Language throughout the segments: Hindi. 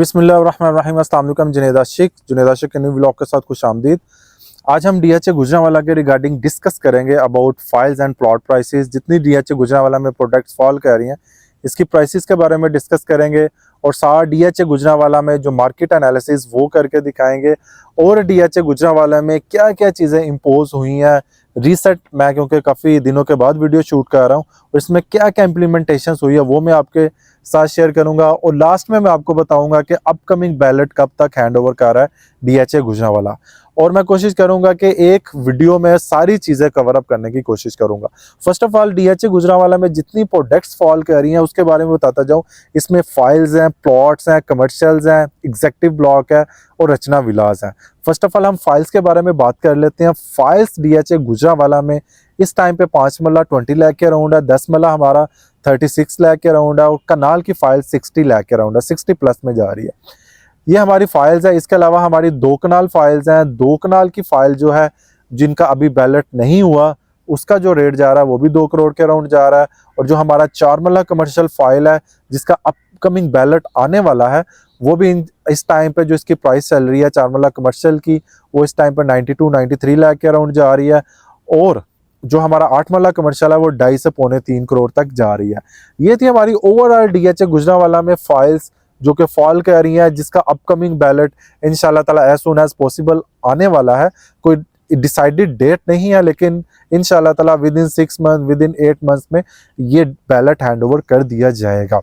बिस्मिल्लाहिर्रहमानिर्रहीम। अस्सलाम वालेकुम। जुनैद आशिक के न्यू व्लॉग के साथ खुश आमदीद। आज हम डीएचए गुजरांवाला के रिगार्डिंग डिस्कस करेंगे about files and plot prices. जितनी डीएचए गुजरांवाला में प्रोडक्ट्स फॉल कर रही हैं इसकी प्राइसेस के बारे में डिस्कस करेंगे और साथ डीएचए गुजरांवाला में जो मार्केट एनालिसिस वो करके दिखाएंगे और डीएचए गुजरांवाला में क्या क्या चीज़ें इम्पोज हुई हैं रीसेट। मैं क्योंकि काफ़ी दिनों के बाद वीडियो शूट कर रहा हूँ और इसमें क्या क्या इम्प्लीमेंटेशन हुई है वो मैं आपके साथ शेयर करूंगा और लास्ट में मैं आपको बताऊंगा कि अपकमिंग बैलेट कब तक हैंड ओवर कर रहा है डीएचए गुजरांवाला। और मैं कोशिश करूंगा कि एक वीडियो में सारी चीजें कवर अप करने की कोशिश करूंगा। First of all DHA Gujranwala में जितनी प्रोडक्ट्स फॉल कर रही हैं उसके बारे में बताता जाऊं। इसमें फाइल्स हैं, प्लॉट्स हैं, कमर्शियल्स हैं, एग्जेक्टिव ब्लॉक है और रचना विलास है। फर्स्ट ऑफ ऑल हम फाइल्स के बारे में बात कर लेते हैं। फाइल्स डीएचए गुजरांवाला में इस टाइम पे 5 मल्ला 20 लाख के अराउंड है, 10 मल्ला हमारा 36 लाख के अराउंड है और कनाल की फाइल 60 लाख के अराउंड है, 60 प्लस में जा रही है। ये हमारी फाइल्स है। इसके अलावा हमारी 2 कनाल फाइल्स हैं। 2 कनाल की फाइल जो है जिनका अभी बैलेट नहीं हुआ उसका जो रेट जा रहा है वो भी 2 करोड़ के अराउंड जा रहा है। और जो हमारा 4 मल्ला कमर्शियल फाइल है जिसका अपकमिंग बैलेट आने वाला है वो भी इस टाइम पे जो इसकी प्राइस चल रही है 4 मल्ला कमर्शियल की वो इस टाइम पे 92-93 लाख के अराउंड जा रही है। और जो हमारा 8 मल्ला कमर्शियल है वो 2.5 से 3 करोड़ तक जा रही है। ये थी हमारी ओवरऑल डीएचए गुजरांवाला में फाइल्स जो कि फॉल कर रही हैं जिसका अपकमिंग बैलेट इंशाल्लाह ताला एज सून एज पॉसिबल आने वाला है। कोई डिसाइडेड डेट नहीं है लेकिन इंशाल्लाह ताला with in 6 month with in 8 months में ये बैलेट हैंड ओवर कर दिया जाएगा।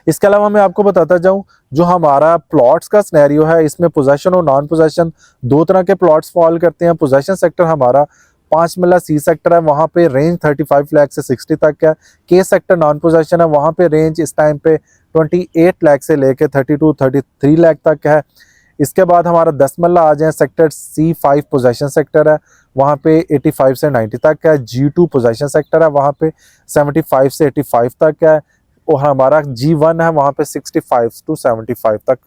इसके अलावा मैं आपको बताता जाऊं जो हमारा प्लॉट्स का सिनेरियो है इसमें पोजेशन और नॉन पोजेशन 2 तरह के प्लॉट्स फॉल करते हैं। पोजेशन सेक्टर हमारा 5 मल्ला सी सेक्टर है, वहाँ पे रेंज 35 लाख से 60 तक है। के सेक्टर नॉन पोजेशन है, वहाँ पे रेंज इस टाइम पे 28 लाख से लेके 32-33 लाख तक है। इसके बाद हमारा 10 मल्ला आ जाए सेक्टर C5 पोजेशन सेक्टर है, वहाँ पे 85 से 90 तक है। G2 पोजेशन सेक्टर है, वहाँ पे 75 से 85 तक है। और हमारा G1 है, वहाँ पे 65 to 75 तक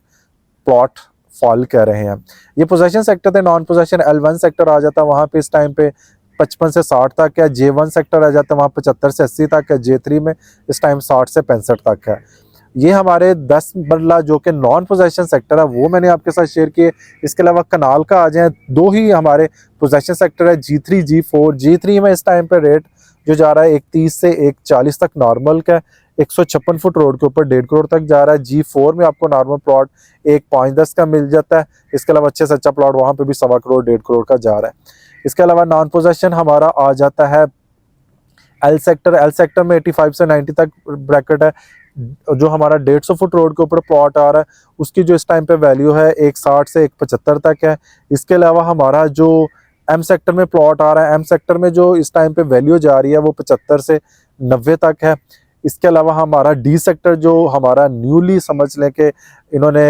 प्लॉट फॉल कर रहे हैं। ये पोजेशन सेक्टर थे। नॉन पोजेशन L1 सेक्टर आ जाता है, वहाँ पे इस टाइम पे 55 से 60 तक है। J1 सेक्टर आ जाता है, वहाँ 75 से 80 तक है। J3 में इस टाइम 60 से 65 तक है। ये हमारे 10 मल्ला जो कि नॉन पोजेशन सेक्टर है वो मैंने आपके साथ शेयर किए। इसके अलावा कनाल का आ जाए 2 ही हमारे पोजेशन सेक्टर है, G3 G4। G3 में इस टाइम पे रेट जो जा रहा है 31 से 140 तक नॉर्मल का, 156 फुट रोड के ऊपर 1.5 करोड़ तक जा रहा है। G4 में आपको नॉर्मल प्लॉट 1.5-10 का मिल जाता है। इसके अलावा अच्छे से अच्छा प्लॉट वहाँ पे भी 1.25 करोड़ 1.5 करोड़ का जा रहा है। इसके अलावा नॉन पोजेशन हमारा आ जाता है L सेक्टर। L सेक्टर में 85 से 90 तक ब्रैकेट है। जो हमारा 150 फुट रोड के ऊपर प्लॉट आ रहा है उसकी जो इस टाइम पे वैल्यू है 160 से 175 तक है। इसके अलावा हमारा जो M सेक्टर में प्लॉट आ रहा है, M सेक्टर में जो इस टाइम पे वैल्यू जा रही है वो 75 से 90 तक है। इसके अलावा हमारा D सेक्टर जो हमारा न्यूली समझ लें कि इन्होंने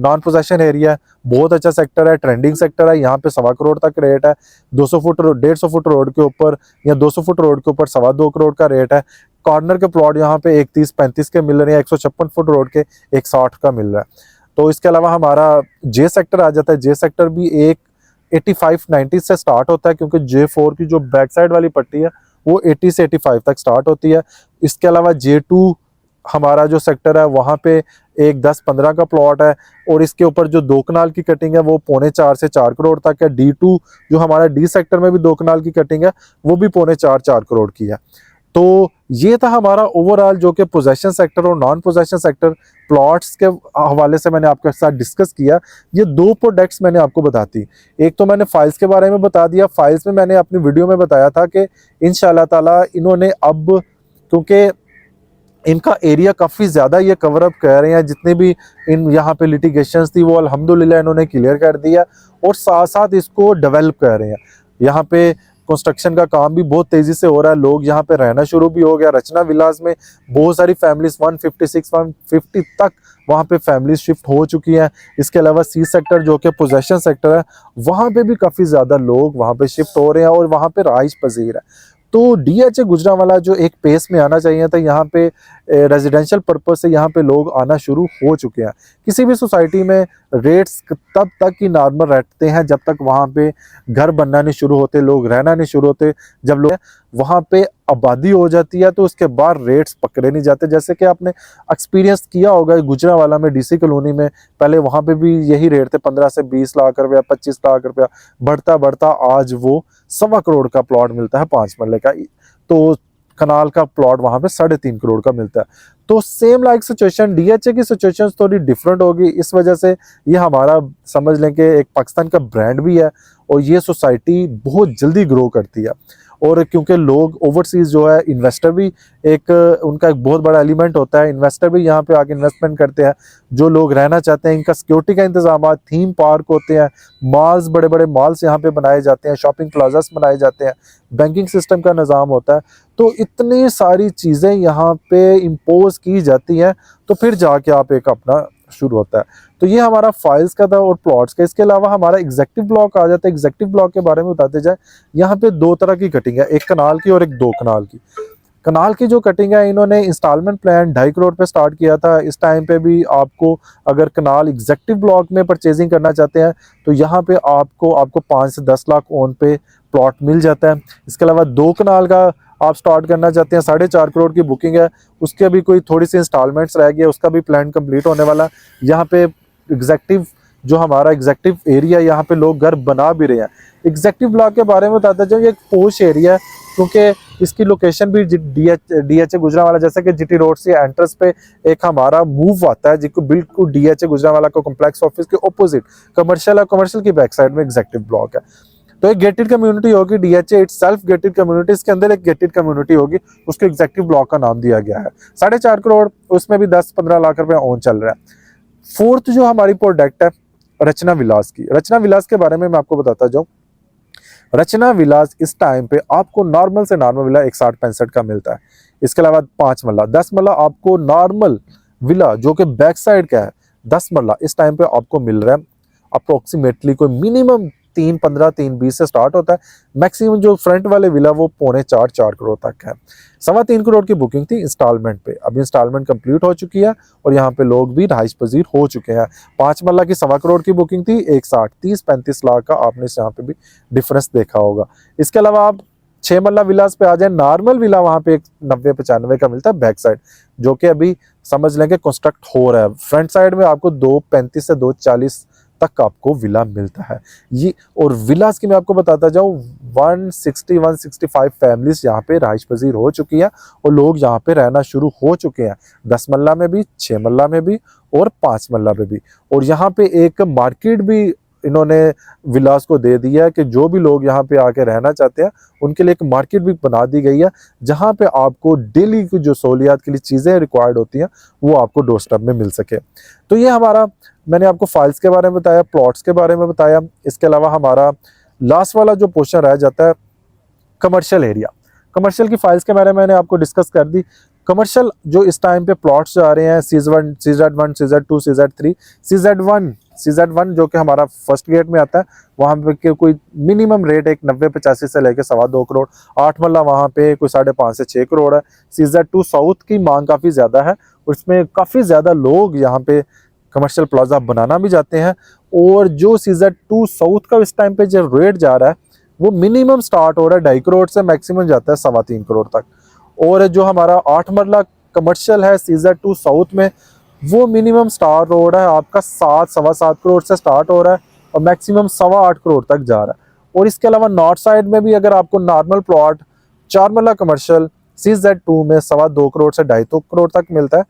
नॉन पोजेशन एरिया बहुत अच्छा सेक्टर है, ट्रेंडिंग सेक्टर है। यहाँ पे 1.25 करोड़ तक रेट है। 200 फुट 150 फुट रोड के ऊपर या 200 फुट रोड के ऊपर 2.25 करोड़ का रेट है। कॉर्नर के प्लॉट यहाँ पे 31-35 के मिल रहे हैं, 156 फुट रोड के 160 का मिल रहा है। तो इसके अलावा हमारा J सेक्टर आ जाता है। J सेक्टर भी 85-90 से स्टार्ट होता है क्योंकि J4 की जो बैक साइड वाली पट्टी है वो 80 से 85 तक स्टार्ट होती है। इसके अलावा J2 हमारा जो सेक्टर है वहाँ पे एक 10-15 का प्लॉट है और इसके ऊपर जो 2 कनाल की कटिंग है वो 3.25 से 4 करोड़ तक है। D2 जो हमारा D सेक्टर में भी 2 कनाल की कटिंग है वो भी 3.25-4 करोड़ की है। तो ये था हमारा ओवरऑल जो कि पोजेशन सेक्टर और नॉन पोजेशन सेक्टर प्लॉट्स के हवाले से मैंने आपके साथ डिस्कस किया। ये 2 प्रोडक्ट्स मैंने आपको बताती। एक तो मैंने फाइल्स के बारे में बता दिया। फाइल्स में मैंने अपनी वीडियो में बताया था कि इंशाल्लाह ताला इन्होंने अब क्योंकि इनका एरिया काफ़ी ज़्यादा ये कवर अप कर रहे हैं, जितने भी इन यहाँ पे लिटिगेशंस थी वो अल्हम्दुलिल्लाह इन्होंने क्लियर कर दिया और साथ साथ इसको डेवलप कर रहे हैं। यहाँ पे कंस्ट्रक्शन का काम भी बहुत तेज़ी से हो रहा है, लोग यहाँ पे रहना शुरू भी हो गया। रचना विलास में बहुत सारी फैमिलीज 156-150 तक वहाँ पे फैमिलीज शिफ्ट हो चुकी हैं। इसके अलावा C सेक्टर जो कि पोजेशन सेक्टर है वहाँ पे भी काफ़ी ज़्यादा लोग वहाँ पे शिफ्ट हो रहे हैं और वहाँ पे रहाइश पजीर है। तो डीएचए गुजरांवाला जो एक पेस में आना चाहिए था, यहाँ पे रेजिडेंशियल पर्पज से यहाँ पे लोग आना शुरू हो चुके हैं। किसी भी सोसाइटी में रेट्स तब तक ही नॉर्मल रहते हैं जब तक वहाँ पे घर बनना नहीं शुरू होते, लोग रहना नहीं शुरू होते। जब लोग वहाँ पे आबादी हो जाती है तो उसके बाद रेट्स पकड़े नहीं जाते। जैसे कि आपने एक्सपीरियंस किया होगा गुजरांवाला में, डीसी कॉलोनी में, पहले वहाँ पे भी यही रेट थे, 15 से 20 लाख रुपया, 25 लाख रुपया, बढ़ता बढ़ता आज वो 1.25 करोड़ का प्लॉट मिलता है 5 मरले का। तो कनाल का प्लॉट वहां पे 3.5 करोड़ का मिलता है। तो सेम लाइक सिचुएशन, डीएचए की सिचुएशन थोड़ी डिफरेंट होगी। इस वजह से ये हमारा समझ लें कि एक पाकिस्तान का ब्रांड भी है और ये सोसाइटी बहुत जल्दी ग्रो करती है। और क्योंकि लोग ओवरसीज जो है, इन्वेस्टर भी एक उनका एक बहुत बड़ा एलिमेंट होता है, इन्वेस्टर भी यहाँ पे आके इन्वेस्टमेंट करते हैं। जो लोग रहना चाहते हैं, इनका सिक्योरिटी का इंतजाम, थीम पार्क होते हैं, मॉल्स, बड़े बड़े मॉल्स यहाँ पे बनाए जाते हैं, शॉपिंग प्लाजास बनाए जाते हैं, बैंकिंग सिस्टम का निज़ाम होता है। तो इतनी सारी चीज़ें यहाँ पे इम्पोज की जाती हैं, तो फिर जाके आप एक अपना शुरू होता है। तो ये हमारा फाइल्स का था और प्लॉट्स का। इसके अलावा हमारा एग्जेक्टिव ब्लॉक आ जाता है। एग्जेक्टिव ब्लॉक के बारे में बताते जाए, यहाँ पे 2 तरह की कटिंग है, एक कनाल की और एक 2 कनाल की। कनाल की जो कटिंग है, इन्होंने इंस्टॉलमेंट प्लान 2.5 करोड़ पे स्टार्ट किया था। इस टाइम पे भी आपको अगर कनाल एग्जेक्टिव ब्लॉक में परचेजिंग करना चाहते हैं तो यहाँ पे आपको 5 से 10 लाख ओन पे प्लॉट मिल जाता है। इसके अलावा 2 कनाल का आप स्टार्ट करना चाहते हैं, 4.5 करोड़ की बुकिंग है, उसके अभी कोई थोड़ी सी इंस्टॉलमेंट्स रह गई है, उसका भी प्लान कंप्लीट होने वाला। यहाँ पे एग्जेक्टिव जो हमारा एग्जेक्टिव एरिया, यहाँ पे लोग घर बना भी रहे हैं। एग्जेक्टिव ब्लॉक के बारे में बताता जाऊँ, ये एक पोश एरिया है क्योंकि इसकी लोकेशन भी डीएचए गुजरांवाला, जैसे कि जीटी रोड से एंट्रेंस पे एक हमारा मूव आता है जिसको बिल्कुल डीएचए गुजरांवाला को कॉम्प्लेक्स ऑफिस के ऑपोजिट कमर्शियल है, कमर्शियल की बैक साइड में एग्जेक्टिव ब्लॉक है। तो एक गेटेड कम्युनिटी होगी, डीएचए इटसेल्फ गेटेड कम्युनिटी, इसके अंदर एक गेटेड कम्युनिटी होगी, उसको एग्जेक्टिव ब्लॉक का नाम दिया गया है। 4.5 करोड़, उसमें भी 10-15 लाख रुपए ओन चल रहा है। फोर्थ जो हमारी प्रोडक्ट है रचना विलास की। रचना विलास के बारे में मैं आपको बताता जाऊं। रचना विलास इस टाइम पे आपको नॉर्मल से नॉर्मल विला 160-65 का मिलता है। इसके अलावा 5 मरला, 10 मरला आपको नॉर्मल विला जो कि बैक साइड का है, 10 मरला इस टाइम पे आपको मिल रहा है अप्रोक्सीमेटली कोई मिनिमम 3.15 3.20 से स्टार्ट होता है। मैक्सिमम जो फ्रंट वाले विला वो 3.25-4 करोड़ तक है। 3.25 करोड़ की बुकिंग थी इंस्टॉलमेंट पे, अभी इंस्टॉलमेंट कंप्लीट हो चुकी है और यहाँ पे लोग भी रहाइश पजीर हो चुके हैं। 5 मरला की 1.25 करोड़ की बुकिंग थी, 160 30-35 लाख का आपने यहाँ पे भी डिफरेंस देखा होगा। इसके अलावा आप 6 मरला विलास पे आ जाए, नॉर्मल विला वहाँ पे 90-95 का मिलता है बैक साइड, जो कि अभी समझ लेंगे कंस्ट्रक्ट हो रहा है। फ्रंट साइड में आपको 2.35 से 2.40 तक आपको विला मिलता है। ये और विलास की मैं आपको बताता जाऊं, 160-165 फैमिलीज यहाँ पे रहाइश पजीर हो चुकी है और लोग यहाँ पे रहना शुरू हो चुके हैं, 10 मरला में भी, 6 मरला में भी और 5 मरला में भी। और यहाँ पे एक मार्केट भी इन्होंने विलास को दे दिया है कि जो भी लोग यहाँ पे आके रहना चाहते हैं उनके लिए एक मार्केट भी बना दी गई है, जहाँ पे आपको डेली की जो सहूलियात के लिए चीज़ें रिक्वायर्ड होती हैं वो आपको डोर स्टेप में मिल सके। तो ये हमारा, मैंने आपको फाइल्स के बारे में बताया, प्लॉट्स के बारे में बताया। इसके अलावा हमारा लास्ट वाला जो पोर्शन रह जाता है कमर्शियल एरिया। कमर्शियल की फाइल्स के बारे में मैंने आपको डिस्कस कर दी। कमर्शियल जो इस टाइम पे प्लॉट्स जा रहे हैं, CZ1, CZ1, CZ2, CZ3, CZ1 जो कि हमारा फर्स्ट गेट में आता है, वहाँ पे कोई मिनिमम रेट एक 90-85 से लेके 2.25 करोड़, 8 मरला वहाँ पे कोई 5.5 से 6 करोड़ है। CZ2 साउथ की मांग काफ़ी ज़्यादा है, उसमें काफ़ी ज़्यादा लोग यहाँ पे कमर्शियल प्लाजा बनाना भी जाते हैं। और जो CZ2 साउथ का इस टाइम पे जो रेट जा रहा है वो मिनिमम स्टार्ट हो रहा है 2.5 करोड़ से, मैक्सिमम जाता है 3.25 करोड़ तक। और जो हमारा 8 मरला कमर्शियल है CZ2 साउथ में, वो मिनिमम स्टार्ट हो रहा है आपका 7-7.25 करोड़ से स्टार्ट हो रहा है और मैक्सिमम 8.25 करोड़ तक जा रहा है। और इसके अलावा नॉर्थ साइड में भी अगर आपको नॉर्मल प्लॉट 4 मरला कमर्शियल CZ2 में 2.25 करोड़ से 2.5 करोड़ तक मिलता है,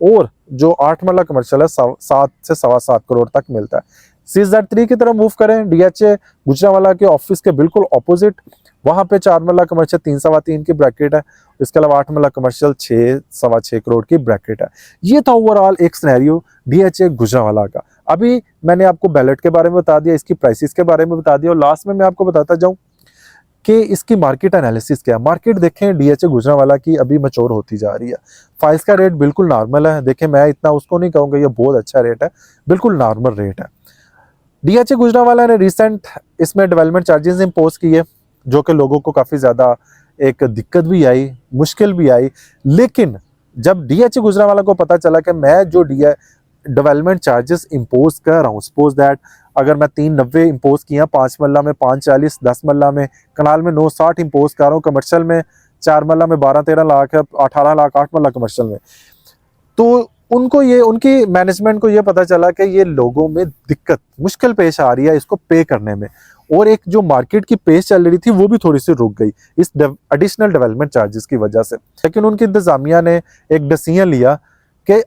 और जो 8 मरला कमर्शियल है 7 से 7.25 करोड़ तक मिलता है। CZ3 की तरफ मूव करें, डीएचए गुजरांवाला के ऑफिस के बिल्कुल ऑपोजिट, वहाँ पे 4 मरला कमर्शियल 3-3.25 की ब्रैकेट है। इसके अलावा 8 मरला कमर्शियल 6-6.25 करोड़ की ब्रैकेट है। ये था ओवरऑल एक सिनेरियो डीएचए गुजरांवाला का। अभी मैंने आपको बैलेट के बारे में बता दिया, इसकी प्राइसेस के बारे में बता दिया, और लास्ट में मैं आपको बताता जाऊँ कि इसकी मार्केट एनालिसिस क्या है। मार्केट देखें डीएचए गुजरांवाला की अभी मैच्योर होती जा रही है। फाइल्स का रेट बिल्कुल नॉर्मल है, देखें मैं इतना उसको नहीं कहूँगा ये बहुत अच्छा रेट है, बिल्कुल नॉर्मल रेट है। डीएचए गुजरांवाला ने रिसेंट इसमें डेवलपमेंट चार्जेस इम्पोज किए, जो कि लोगों को काफ़ी ज़्यादा एक दिक्कत भी आई, मुश्किल भी आई, लेकिन जब डीएचए गुजरांवाला को पता चला कि मैं जो डेवलपमेंट चार्जेस इम्पोज कर रहा हूँ, सपोज दैट अगर मैं 390 इम्पोज किया 5 मरला में 540, 10 मरला में, कनाल में 960 इम्पोज कर रहा हूँ, कमर्शियल में 4 मरला में 12-13 लाख है, 18 लाख 8 मरला कमर्शियल में, तो उनको ये, उनकी मैनेजमेंट को ये पता चला कि ये लोगों में दिक्कत मुश्किल पेश आ रही है इसको पे करने में, और एक जो मार्केट की पेस चल रही थी वो भी थोड़ी सी रुक गई इस एडिशनल डेवलपमेंट चार्जेस की वजह से। लेकिन उनकी इंतजामिया ने एक डिसीजन लिया कि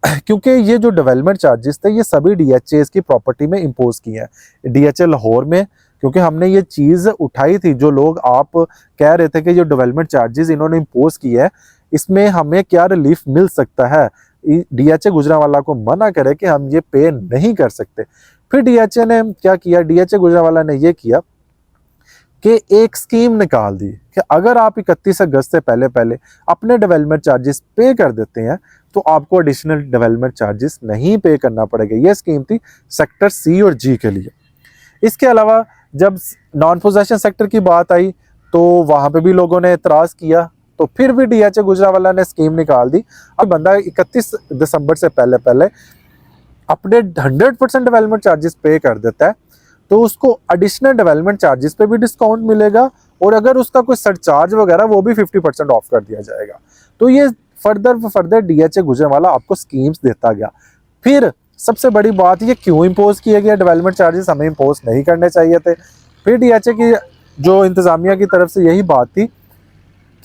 क्योंकि ये जो डेवलपमेंट चार्जेस थे ये सभी डीएचए की प्रॉपर्टी में इम्पोज किए हैं, डीएचए लाहौर में, क्योंकि हमने ये चीज़ उठाई थी, जो लोग आप कह रहे थे कि जो डेवलपमेंट चार्जेस इन्होंने इम्पोज किए हैं इसमें हमें क्या रिलीफ मिल सकता है, डीएचए गुजरांवाला को मना करे कि हम ये पे नहीं कर सकते। फिर डीएचए ने क्या किया, डीएचए गुजरांवाला ने ये किया कि एक स्कीम निकाल दी कि अगर आप 31 अगस्त से पहले पहले अपने डेवलपमेंट चार्जेस पे कर देते हैं तो आपको एडिशनल डेवलपमेंट चार्जेस नहीं पे करना पड़ेगा। ये स्कीम थी सेक्टर सी और जी के लिए। इसके अलावा जब नॉन पोजेशन सेक्टर की बात आई तो वहां पे भी लोगों ने एतराज किया, तो फिर भी डीएचए गुजरांवाला ने स्कीम निकाल दी, अब बंदा 31 दिसंबर से पहले पहले अपने 100% डेवलपमेंट चार्जेस पे कर देता है तो उसको एडिशनल डेवलपमेंट चार्जेस पे भी डिस्काउंट मिलेगा, और अगर उसका कोई सरचार्ज वगैरह वो भी 50% ऑफ कर दिया जाएगा। तो ये फर्दर डीएचए गुजरांवाला आपको स्कीम्स देता गया। फिर सबसे बड़ी बात, ये क्यों इम्पोज किया गया डेवलपमेंट चार्जेस, हमें इम्पोज नहीं करने चाहिए थे। फिर डीएचए की जो इंतजामिया की तरफ से यही बात थी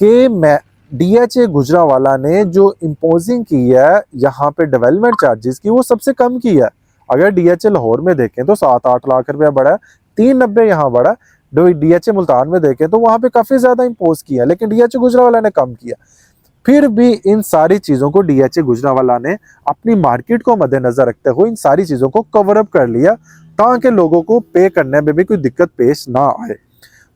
कि मैं डीएचए गुजरांवाला ने जो इम्पोजिंग की है यहाँ पे डेवलपमेंट चार्जेस की वो सबसे कम की है। अगर डीएचए लाहौर में देखें तो 7-8 लाख रुपया बढ़ा है, 390 यहाँ बढ़ा है। डीएचए मुल्तान में देखें तो वहां पे काफी ज्यादा इम्पोज किया, लेकिन डीएचए गुजरांवाला ने कम किया। फिर भी इन सारी चीजों को डीएचए गुजरांवाला ने अपनी मार्केट को मद्देनजर रखते हुए इन सारी चीजों को कवर अप कर लिया ताकि लोगों को पे करने में भी कोई दिक्कत पेश ना आए।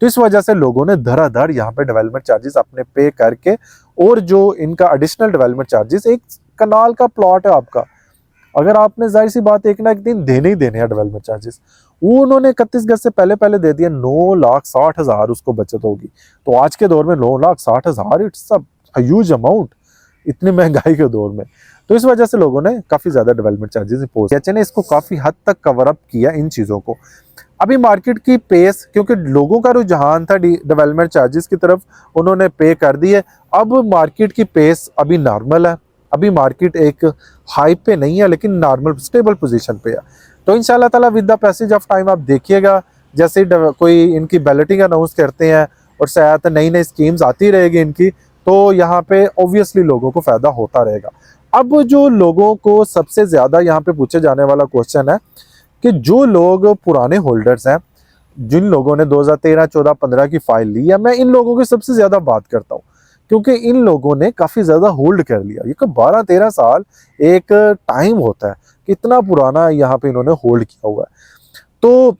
तो इस वजह से लोगों ने धड़ाधड़ यहाँ पे डेवलपमेंट चार्जेस अपने पे करके, और जो इनका एडिशनल डेवलपमेंट चार्जेस, एक कनाल का प्लॉट है आपका, अगर आपने जाहिर सी बात एक ना एक दिन देने ही देने हैं डेवलपमेंट चार्जेस, वो उन्होंने 31 अगस्त से पहले पहले दे दिया, 9,60,000 उसको बचत होगी। तो आज के दौर में 9,60,000 इट्स अ ह्यूज अमाउंट, इतनी महंगाई के दौर में। तो इस वजह से लोगों ने काफी ज्यादा डेवलपमेंट चार्जेस इम्पोज किया, ने इसको काफी हद तक कवर अप किया इन चीजों को। अभी मार्केट की पेस, क्योंकि लोगों का रुझान था डेवलपमेंट चार्जेस की तरफ, उन्होंने पे कर दिए। अब मार्केट की पेस अभी नॉर्मल है, अभी मार्केट एक हाई पे नहीं है लेकिन नॉर्मल स्टेबल पोजीशन पे है। तो इंशाल्लाह ताला with the passage of time आप देखिएगा, जैसे कोई इनकी बैलेटिंग अनाउंस करते हैं और शायद नई नई स्कीम्स आती रहेगी इनकी, तो यहाँ पे ऑब्वियसली लोगों को फायदा होता रहेगा। अब जो लोगों को सबसे ज्यादा यहाँ पे पूछे जाने वाला क्वेश्चन है कि जो लोग पुराने होल्डर्स हैं, जिन लोगों ने 2013, 14, 15 की फाइल ली है, मैं इन लोगों की सबसे ज्यादा बात करता हूँ क्योंकि इन लोगों ने काफी ज्यादा होल्ड कर लिया। ये 12-13 साल एक टाइम होता है, कितना पुराना यहाँ पे इन्होंने होल्ड किया हुआ है। तो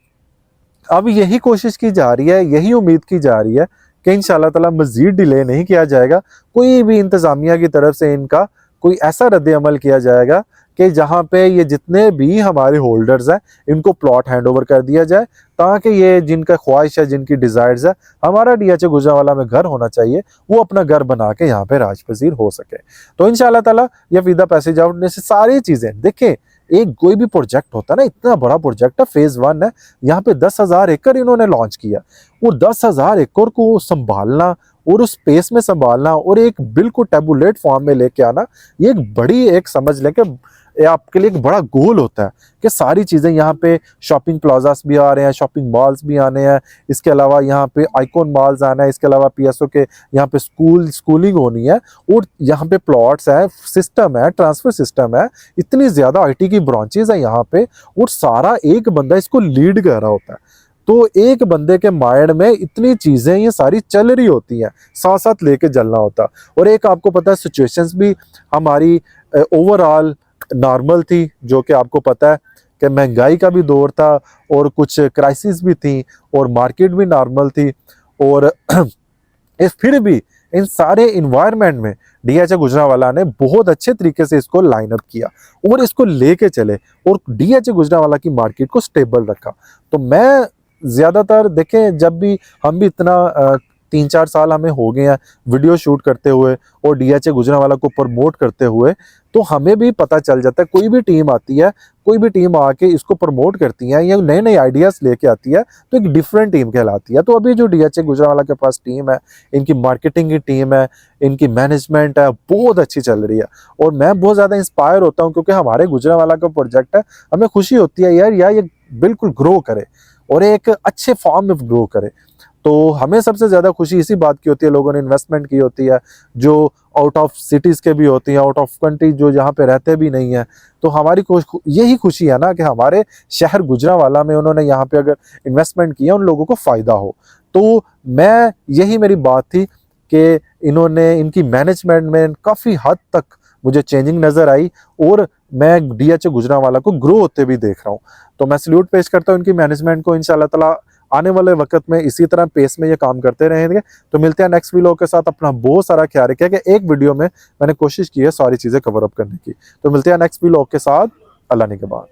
अब यही कोशिश की जा रही है, यही उम्मीद की जा रही है कि इंशाल्लाह ताला मजीद डिले नहीं किया जाएगा, कोई भी इंतजामिया की तरफ से इनका कोई ऐसा रद्द अमल किया जाएगा कि जहाँ पे ये जितने भी हमारे होल्डर्स हैं इनको प्लॉट हैंड ओवर कर दिया जाए, ताकि ये जिनका ख्वाहिश है, जिनकी डिजायर्स है, हमारा डीएचए गुजरांवाला में घर होना चाहिए, वो अपना घर बना के यहाँ पे राज पजीर हो सके। तो इंशाल्लाह ताला ये विद द पैसेज आउट में से सारी चीजें देखें, एक कोई भी प्रोजेक्ट होता है ना, इतना बड़ा प्रोजेक्ट है, फेज 1 है, यहाँ पे 10,000 एकड़ इन्होंने लॉन्च किया, वो 10,000 एकड़ को संभालना और उस स्पेस में संभालना और एक बिल्कुल टेबुलेट फॉर्म में लेके आना, ये एक बड़ी, एक समझ लें कि आपके लिए एक बड़ा गोल होता है कि सारी चीज़ें यहाँ पे, शॉपिंग प्लाजास भी आ रहे हैं, शॉपिंग मॉल्स भी आने हैं, इसके अलावा यहाँ पे आइकॉन मॉल्स आना है, इसके अलावा पीएसओ के यहाँ पे स्कूलिंग होनी है, और यहाँ पे प्लॉट्स है, सिस्टम है, ट्रांसफर सिस्टम है, इतनी ज़्यादा आईटी की ब्रांचेज है यहाँ पे, और सारा एक बंदा इसको लीड कर रहा होता है। तो एक बंदे के माइंड में इतनी चीज़ें ये सारी चल रही होती हैं, साथ साथ लेके चलना होता। और एक आपको पता है सिचुएशंस भी हमारी ओवरऑल नॉर्मल थी, जो कि आपको पता है कि महंगाई का भी दौर था और कुछ क्राइसिस भी थी और मार्केट भी नॉर्मल थी, और फिर भी इन सारे इन्वायरमेंट में डीएचए गुजरांवाला ने बहुत अच्छे तरीके से इसको लाइन अप किया और इसको लेके चले और डीएचए गुजरांवाला की मार्केट को स्टेबल रखा। तो मैं ज़्यादातर देखें, जब भी हम भी इतना 3-4 साल हमें हो गए हैं वीडियो शूट करते हुए और डीएचए गुजरांवाला को प्रमोट करते हुए, तो हमें भी पता चल जाता है। कोई भी टीम आती है, कोई भी टीम आके इसको प्रमोट करती है या नए नए आइडियाज लेके आती है तो एक डिफरेंट टीम कहलाती है। तो अभी जो डीएचए गुजरांवाला के पास टीम है, इनकी मार्केटिंग की टीम है, इनकी मैनेजमेंट है, बहुत अच्छी चल रही है और मैं बहुत ज़्यादा इंस्पायर होता हूँ क्योंकि हमारे गुजरांवाला का प्रोजेक्ट है। हमें खुशी होती है यार ये बिल्कुल ग्रो करे और एक अच्छे फॉर्म में ग्रो करे। तो हमें सबसे ज़्यादा खुशी इसी बात की होती है, लोगों ने इन्वेस्टमेंट की होती है जो आउट ऑफ सिटीज़ के भी होती हैं, आउट ऑफ कंट्री जो जहाँ पे रहते भी नहीं है। तो हमारी यही खुशी है ना कि हमारे शहर गुजरांवाला में उन्होंने यहाँ पे अगर इन्वेस्टमेंट किया उन लोगों को फ़ायदा हो। तो मैं यही मेरी बात थी कि इन्होंने इनकी मैनेजमेंट में काफ़ी हद तक मुझे चेंजिंग नज़र आई और मैं डीएचए गुजरांवाला को ग्रो होते भी देख रहा हूँ। तो मैं सल्यूट पेश करता हूँ इनकी मैनेजमेंट को। इंशाल्लाह ताला आने वाले वक्त में इसी तरह पेस में ये काम करते रहेंगे। तो मिलते हैं नेक्स्ट वीडियो के साथ। अपना बहुत सारा ख्याल रखिए कि एक वीडियो में मैंने कोशिश की है सारी चीज़ें कवर अप करने की। तो मिलते हैं नेक्स्ट वीडियो के साथ। अल्लाह ने के बाद।